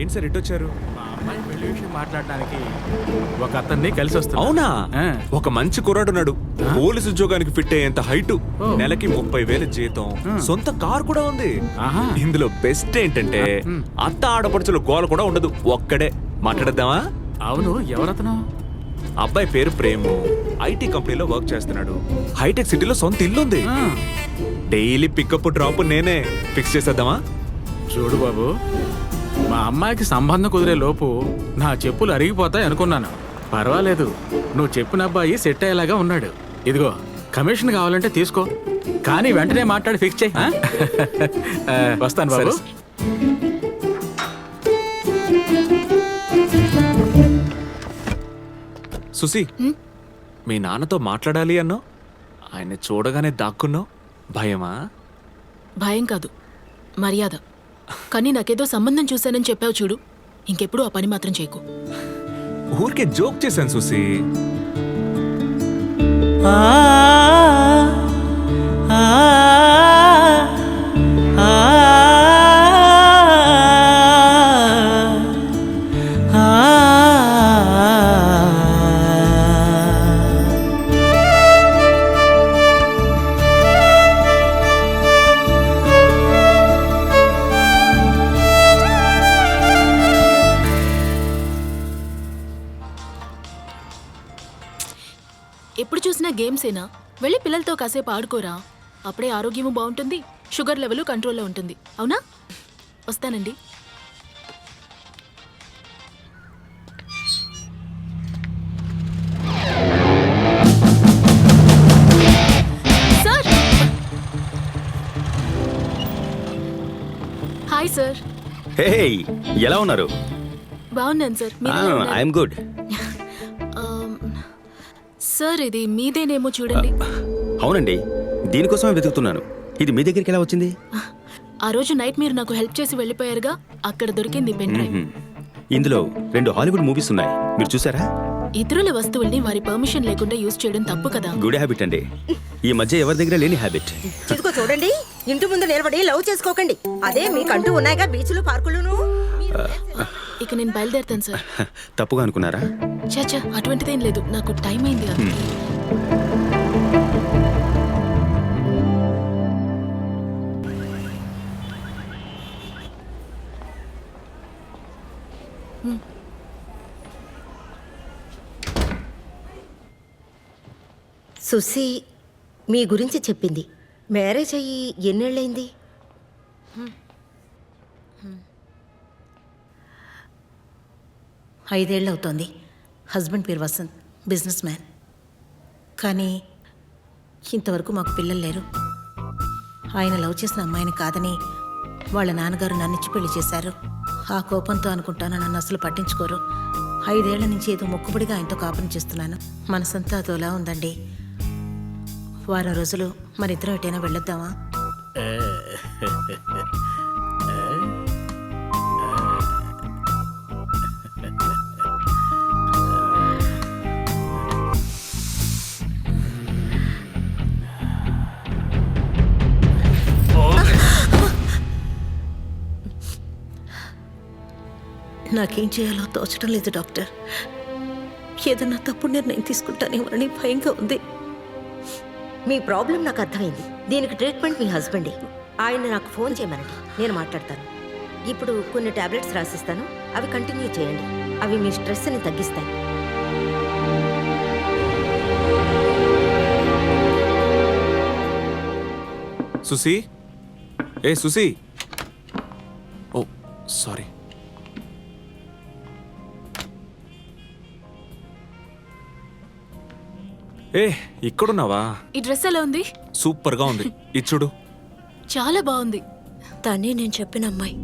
ఏంటి సార్ ఇటు వచ్చారు? మా అమ్మాయి పెళ్లి విషయం మాట్లాడడానికి ఒక అతన్ని కలిసి వస్తున్నా. అవునా? ఆ. ఒక మంచి కుర్రాడున్నాడు, పోలీసు ఉద్యోగానికి ఫిట్ అయ్యేంత హైట్, నెలకి 30,000 జీతం, సొంత కార్ కూడా ఉంది. ఆహా. ఇందులో బెస్ట్ ఏంటంటే అత్త ఆడపడుచుల గోల కూడా ఉండదు, ఒక్కడే. మాట్లాడదామా? అవును, ఎవరతను? అబ్బాయి పేరు ప్రేము, ఐటీ కంపెనీలో వర్క్ చేస్తున్నాడు. హైటెక్ సిటీలో సొంత ఇల్లు ఉంది. ఆ, డైలీ పికప్ డ్రాప్ నేనే. ఫిక్స్ చేసేద్దామా? చూడు బాబు, మా అమ్మాయికి సంబంధం కుదిరే లోపు నా చెప్పులు అరిగిపోతాయి అనుకున్నాను. పర్వాలేదు, నువ్వు చెప్పిన అబ్బాయి సెట్ అయ్యేలాగా ఉన్నాడు. ఇదిగో కమిషన్ కావాలంటే తీసుకో, కానీ వెంటనే మాట్లాడి ఫిక్స్ చేయి. వస్తాను బాబు. సరే. సుసి, మీ నాన్నతో మాట్లాడాలి అన్నావు, ఆయన చూడగానే దాక్కున్నావు. భయమా? భయం కాదు, మర్యాద. కానీ నాకేదో సంబంధం చూశానని చెప్పావు చూడు, ఇంకెప్పుడు ఆ పని మాత్రం చేయకు. ఊరికే జోక్ చేశాను సుసి. ఎప్పుడు చూసినా గేమ్సేనా? వెళ్ళి పిల్లలతో కాసేపు ఆడుకోరా, అప్పుడే ఆరోగ్యము బాగుంటుంది, షుగర్ లెవెల్ కంట్రోల్లో ఉంటుంది. అవునా? వస్తానండి. సార్! Hi sir. హే, ఎలా ఉన్నారు? బాగున్నాను సార్. మీరు ఎలా ఉన్నారు? I'm good. సార్, ఇది మీదేనేమో చూడండి. అవునండి, దీనికోసమే వెతుకుతున్నాను. ఇది మీ దగ్గరికి ఎలా వచ్చింది? ఆ రోజు నైట్ మీరు నాకు హెల్ప్ చేసి వెళ్ళిపోయారుగా, అక్కడ దొరికింది పెన్ డ్రైవ్. ఇందులో 2 హాలీవుడ్ మూవీస్ ఉన్నాయి, మీరు చూసారా? ఇతరుల వస్తువుల్ని వారి పర్మిషన్ లేకుండా యూజ్ చేయడం తప్పు కదా. గుడ్ హ్యాబిట్ అండి, ఈ మధ్య ఎవరి దగ్గర లేని హ్యాబిట్. ఇదిగో చూడండి, ఇంటి ముందు నిలబడి లవ్ చేసుకోకండి. అదే మీకంటూ ఉన్నాయిగా బీచ్లు, పార్కులును. ఇక నేను బయలుదేరుతాను సార్. తప్పుగా అనుకున్నారా? చాచా, అటువంటిదేం లేదు, నాకు టైం అయింది అందుకే. సుసి మీ గురించి చెప్పింది. మ్యారేజ్ అయ్యి ఎన్నేళ్ళైంది? 5 ఏళ్ళు అవుతోంది. హస్బెండ్ పేరు వసంత్, బిజినెస్ మ్యాన్. కానీ ఇంతవరకు మాకు పిల్లలు లేరు. ఆయన లవ్ చేసిన అమ్మాయిని కాదని వాళ్ళ నాన్నగారు నన్నిచ్చి పెళ్లి చేశారు. ఆ కోపంతో అనుకుంటాను నన్ను అసలు పట్టించుకోరు. 5 ఏళ్ల నుంచి ఏదో మొక్కుబడిగా ఆయనతో కాపురం చేస్తున్నాను. మనసంతా అదోలా ఉందండి. వారం రోజులు మరిద్దరం ఎటైనా వెళ్ళొద్దామా? నాకేం చేయాలో తోచడం లేదు డాక్టర్. ఏదన్నా తప్పుడు నిర్ణయం తీసుకుంటానేమోనని భయంగా ఉంది. మీ ప్రాబ్లం నాకు అర్థమైంది. దీనికి ట్రీట్మెంట్ మీ హస్బెండే. ఆయన నాకు ఫోన్ చేయమనండి, నేను మాట్లాడతాను. ఇప్పుడు కొన్ని టాబ్లెట్స్ రాసిస్తాను, అవి కంటిన్యూ చేయండి. అవి మీ స్ట్రెస్ని తగ్గిస్తాయి. సుసి, ఏ సుసి. ఓ సారీ. ఏ ఇక్కడున్నావా? ఈ డ్రెస్ ఎలా ఉంది? సూపర్ గా ఉంది, ఇచ్చుడు. చాలా బాగుంది. తనే నేను చెప్పిన అమ్మాయి.